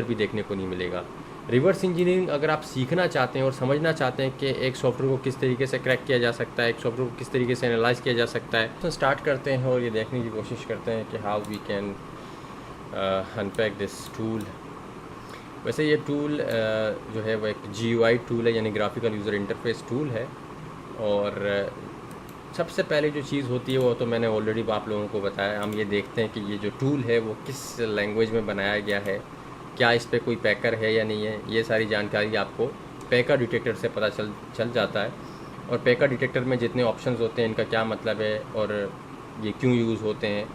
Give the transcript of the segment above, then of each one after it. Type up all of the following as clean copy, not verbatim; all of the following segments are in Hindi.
भी देखने को नहीं मिलेगा। रिवर्स इंजीनियरिंग अगर आप सीखना चाहते हैं और समझना चाहते हैं कि एक सॉफ्टवेयर को किस तरीके से क्रैक किया जा सकता है, एक सॉफ्टवेयर को किस तरीके से एनालाइज किया जा सकता है, तो स्टार्ट करते हैं और ये देखने की कोशिश करते हैं कि how we can unpack this tool. वैसे ये टूल जो है वो एक GUI टूल है, यानी ग्राफिकल यूज़र इंटरफेस टूल है। और सबसे पहले जो चीज़ होती है वो तो मैंने ऑलरेडी आप लोगों को बताया। हम ये देखते हैं कि ये जो टूल है वो किस लैंग्वेज में बनाया गया है, क्या इस पे कोई पैकर है या नहीं है। ये सारी जानकारी आपको पैकर डिटेक्टर से पता चल जाता है। और पैकर डिटेक्टर में जितने ऑप्शंस होते हैं इनका क्या मतलब है और ये क्यों यूज़ होते हैं।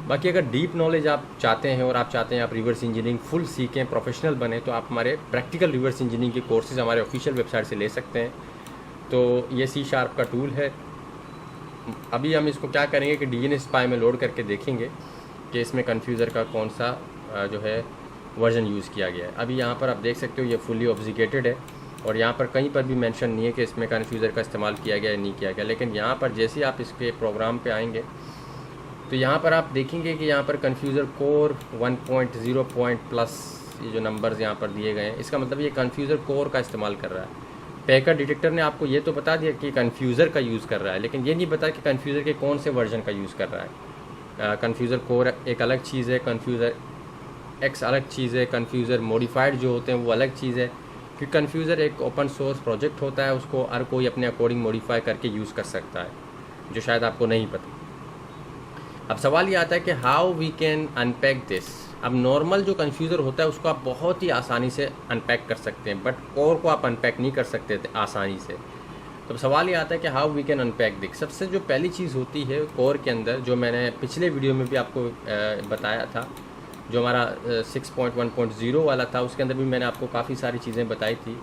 बाकी अगर डीप नॉलेज आप चाहते हैं और आप चाहते हैं आप रिवर्स इंजीनियरिंग फुल सीखें, प्रोफेशनल बने, तो आप हमारे प्रैक्टिकल रिवर्स इंजीनियरिंग के कोर्सेज हमारे ऑफिशियल वेबसाइट से ले सकते हैं। तो ये C# का टूल है। अभी हम इसको क्या करेंगे कि DNSPy में लोड करके देखेंगे कि इसमें कन्फ्यूज़र का कौन सा जो है वर्जन यूज़ किया गया है। अभी यहाँ पर आप देख सकते हो ये फुली ऑब्फुस्केटेड है और यहाँ पर कहीं पर भी मेंशन नहीं है कि इसमें कन्फ्यूज़र का इस्तेमाल किया गया या नहीं किया गया। लेकिन यहाँ पर जैसे ही आप इसके प्रोग्राम पे आएंगे तो यहाँ पर आप देखेंगे कि यहाँ पर कन्फ्यूज़र कोर 1.0 ये जो नंबर्स यहाँ पर दिए गए हैं, इसका मतलब ये कन्फ्यूज़र कोर का इस्तेमाल कर रहा है। पैकर डिटेक्टर ने आपको ये तो बता दिया कि कन्फ्यूज़र का यूज़ कर रहा है, लेकिन ये नहीं बताया कि कन्फ्यूज़र के कौन से वर्जन का यूज़ कर रहा है। कन्फ्यूज़र कोर एक अलग चीज़ है, कन्फ्यूज़र X अलग चीज़ है, कन्फ्यूज़र मॉडिफाइड जो होते हैं वो अलग चीज़ है। कि कन्फ्यूज़र एक ओपन सोर्स प्रोजेक्ट होता है, उसको हर कोई अपने अकॉर्डिंग मॉडिफाई करके यूज़ कर सकता है, जो शायद आपको नहीं पता। अब सवाल ये आता है कि how we can unpack this. अब नॉर्मल जो कन्फ्यूज़र होता है उसको आप बहुत ही आसानी से अनपैक कर सकते हैं, बट कोर को आप अनपैक नहीं कर सकते थे आसानी से। तो सवाल ये आता है कि how we can unpack this. सबसे जो पहली चीज़ होती है कोर के अंदर, जो मैंने पिछले वीडियो में भी आपको बताया था, जो हमारा 6.1.0 वाला था, उसके अंदर भी मैंने आपको काफ़ी सारी चीज़ें बताई थी।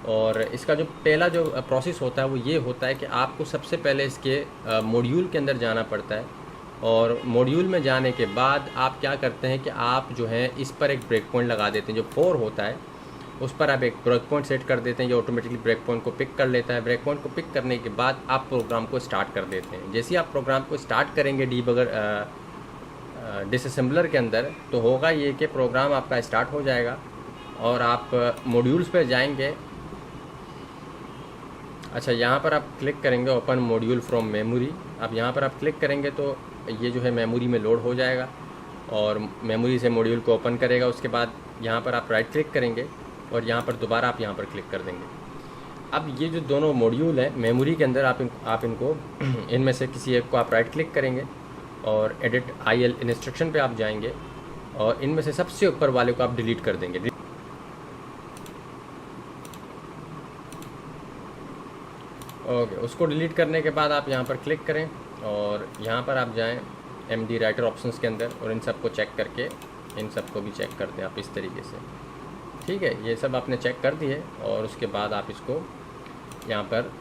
और इसका जो पहला जो प्रोसेस होता है वो ये होता है कि आपको सबसे पहले इसके मॉड्यूल के अंदर जाना पड़ता है। और मॉड्यूल में जाने के बाद आप क्या करते हैं कि आप जो है इस पर एक ब्रेक पॉइंट लगा देते हैं। जो 4 होता है उस पर आप एक ब्रेक पॉइंट सेट कर देते हैं, ये ऑटोमेटिकली ब्रेक पॉइंट को पिक कर लेता है। ब्रेक पॉइंट को पिक करने के बाद आप प्रोग्राम को स्टार्ट कर देते हैं। जैसे ही आप प्रोग्राम को स्टार्ट करेंगे डीबगर डिसअसेंबलर के अंदर, तो होगा ये कि प्रोग्राम आपका स्टार्ट हो जाएगा और आप मॉड्यूल्स पर जाएंगे। अच्छा, यहाँ पर आप क्लिक करेंगे ओपन मॉड्यूल फ्रॉम मेमोरी। अब यहाँ पर आप क्लिक करेंगे तो ये जो है मेमोरी में लोड हो जाएगा और मेमोरी से मॉड्यूल को ओपन करेगा। उसके बाद यहाँ पर आप राइट क्लिक करेंगे और यहाँ पर दोबारा आप यहाँ पर क्लिक कर देंगे। अब ये जो दोनों मॉड्यूल हैं मेमोरी के अंदर, आप इनको इनमें से किसी एक को आप राइट क्लिक करेंगे और एडिट IL इंस्ट्रक्शन पे आप जाएंगे और इनमें से सबसे ऊपर वाले को आप डिलीट कर देंगे। ओके, उसको डिलीट करने के बाद आप यहाँ पर क्लिक करें और यहाँ पर आप जाएं MD राइटर ऑप्शंस के अंदर और इन सब को चेक करके इन सब को भी चेक कर दें आप इस तरीके से। ठीक है, ये सब आपने चेक कर दिए और उसके बाद आप इसको यहाँ पर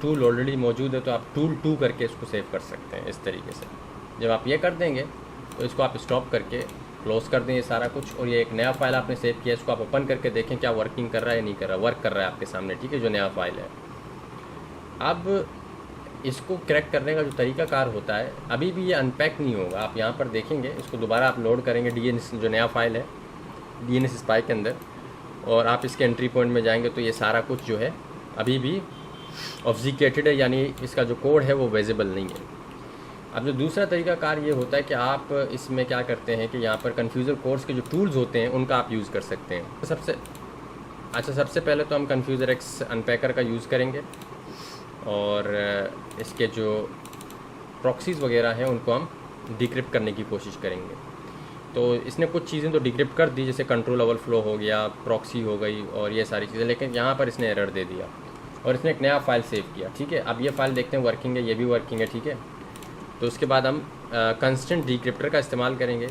टूल ऑलरेडी मौजूद है तो आप टूल 2 करके इसको सेव कर सकते हैं इस तरीके से। जब आप ये कर देंगे तो इसको आप स्टॉप करके क्लोज़ कर दें ये सारा कुछ। और ये एक नया फाइल आपने सेव किया, इसको आप ओपन करके देखें क्या वर्किंग कर रहा है या नहीं कर रहा। वर्क कर रहा है आपके सामने, ठीक है, जो नया फाइल है। अब इसको क्रैक करने का जो तरीकाकार होता है, अभी भी ये अनपैक नहीं होगा। आप यहाँ पर देखेंगे, इसको दोबारा आप लोड करेंगे DNS जो नया फाइल है DNSPy के अंदर, और आप इसके एंट्री पॉइंट में जाएंगे तो ये सारा कुछ जो है अभी भी ऑब्फुस्केटेड है, यानी इसका जो कोड है वो विजिबल नहीं है। अब जो दूसरा तरीकाकार ये होता है कि आप इसमें क्या करते हैं कि यहाँ पर कन्फ्यूज़र कोर्स के जो टूल्स होते हैं उनका आप यूज़ कर सकते हैं। सबसे पहले तो हम कन्फ्यूज़र X अनपैकर का यूज़ करेंगे और इसके जो प्रॉक्सीज़ वगैरह हैं उनको हम डिक्रिप्ट करने की कोशिश करेंगे। तो इसने कुछ चीज़ें तो डिक्रिप्ट कर दी, जैसे कंट्रोल ओवरफ्लो हो गया, प्रॉक्सी हो गई और ये सारी चीज़ें, लेकिन यहाँ पर इसने एरर दे दिया और इसने एक नया फाइल सेव किया। ठीक है, अब ये फाइल देखते हैं वर्किंग है, ये भी वर्किंग है। ठीक है, तो उसके बाद हम कंस्टेंट डिक्रिप्टर का इस्तेमाल करेंगे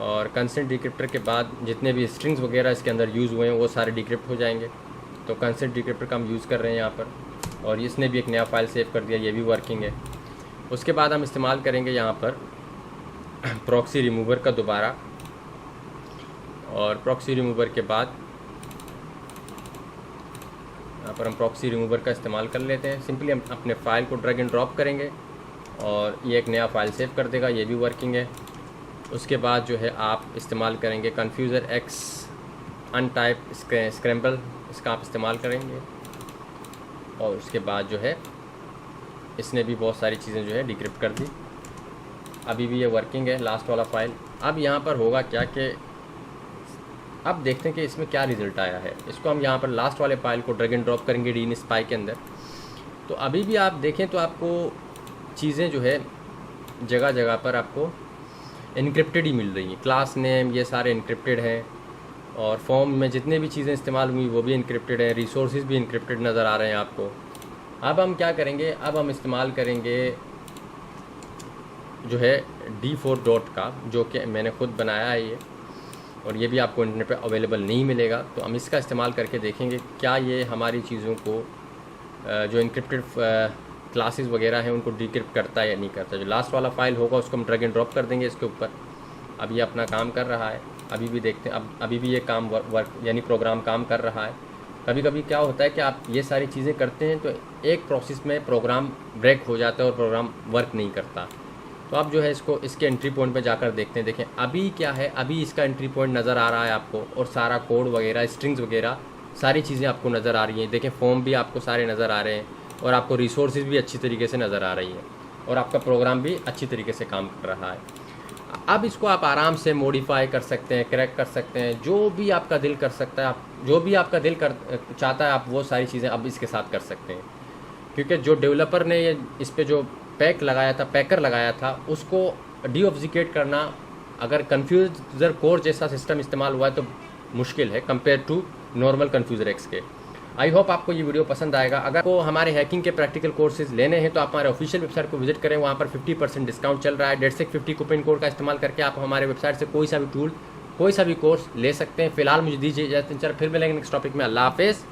और कंस्टेंट डिक्रिप्टर के बाद जितने भी स्ट्रिंग्स वगैरह इसके अंदर यूज़ हुए हैं वो सारे डिक्रिप्ट हो जाएंगे। तो कंस्टेंट डिक्रिप्टर का हम यूज़ कर रहे हैं यहाँ पर, और इसने भी एक नया फाइल सेव कर दिया, ये भी वर्किंग है। उसके बाद हम इस्तेमाल करेंगे यहाँ पर प्रॉक्सी रिमूवर का दोबारा, और प्रॉक्सी रिमूवर के बाद यहाँ पर हम प्रॉक्सी रिमूवर का इस्तेमाल कर लेते हैं। सिंपली हम अपने फ़ाइल को ड्रैग एंड ड्रॉप करेंगे और ये एक नया फ़ाइल सेव कर देगा, ये भी वर्किंग है। उसके बाद जो है आप इस्तेमाल करेंगे कन्फ्यूज़र X अनटाइप स्क्रैम्बल, इसका आप इस्तेमाल करेंगे। और उसके बाद जो है इसने भी बहुत सारी चीज़ें जो है डिक्रिप्ट कर दी। अभी भी ये वर्किंग है लास्ट वाला फाइल। अब यहाँ पर होगा क्या कि अब देखते हैं कि इसमें क्या रिज़ल्ट आया है। इसको हम यहाँ पर लास्ट वाले फाइल को ड्रैग एंड ड्रॉप करेंगे DNSPy के अंदर। तो अभी भी आप देखें तो आपको चीज़ें जो है जगह जगह पर आपको इनक्रिप्टेड ही मिल रही हैं। क्लास नेम ये सारे इनक्रिप्टेड हैं, और फॉर्म में जितने भी चीज़ें इस्तेमाल हुई वो भी इनक्रिप्टेड हैं, रिसोर्सेज भी इनक्रिप्टेड नज़र आ रहे हैं आपको। अब हम क्या करेंगे, अब हम इस्तेमाल करेंगे जो है D4 डॉट का, जो कि मैंने खुद बनाया है ये, और ये भी आपको इंटरनेट पे अवेलेबल नहीं मिलेगा। तो हम इसका इस्तेमाल करके देखेंगे क्या ये हमारी चीज़ों को जो इनक्रिप्टेड क्लासेस वगैरह हैं उनको डिक्रिप्ट करता है या नहीं करता। जो लास्ट वाला फाइल होगा उसको हम ड्रैग एंड ड्रॉप कर देंगे इसके ऊपर। अब ये अपना काम कर रहा है, अभी भी देखते हैं। अब अभी भी ये काम वर्क यानी प्रोग्राम काम कर रहा है। कभी कभी क्या होता है कि आप ये सारी चीज़ें करते हैं तो एक प्रोसेस में प्रोग्राम ब्रेक हो जाता है और प्रोग्राम वर्क नहीं करता। तो आप जो है इसको इसके एंट्री पॉइंट पे जाकर देखते हैं। देखें अभी क्या है, अभी इसका एंट्री पॉइंट नज़र आ रहा है आपको, और सारा कोड वगैरह स्ट्रिंग्स वगैरह सारी चीज़ें आपको नज़र आ रही हैं। देखें फॉर्म भी आपको सारे नज़र आ रहे हैं, और आपको रिसोर्सेज भी अच्छी तरीके से नज़र आ रही हैं, और आपका प्रोग्राम भी अच्छी तरीके से काम कर रहा है। अब इसको आप आराम से मॉडिफाई कर सकते हैं, क्रैक कर सकते हैं, जो भी आपका दिल कर सकता है, आप जो भी आपका दिल कर चाहता है आप वो सारी चीज़ें अब इसके साथ कर सकते हैं। क्योंकि जो डेवलपर ने ये इस पर जो पैकर लगाया था उसको डीऑब्फुस्केट करना, अगर कन्फ्यूज़र कोर जैसा सिस्टम इस्तेमाल हुआ है तो मुश्किल है कंपेयर टू नॉर्मल कन्फ्यूज़र एक्स के। आई होप आपको ये वीडियो पसंद आएगा। अगर आपको हमारे हैकिंग के प्रैक्टिकल कोर्सेज लेने हैं तो आप हमारे ऑफिशियल वेबसाइट को विजिट करें, वहाँ पर 50% डिस्काउंट चल रहा है। DEDSEC50 कूपन कोड का इस्तेमाल करके आप हमारे वेबसाइट से कोई सा भी टूल, कोई सा भी कोर्स ले सकते हैं। फिलहाल मुझे दीजिए इजाज़त, फिर मिलेंगे नेक्स्ट टॉपिक में। अल्लाह हाफिज़।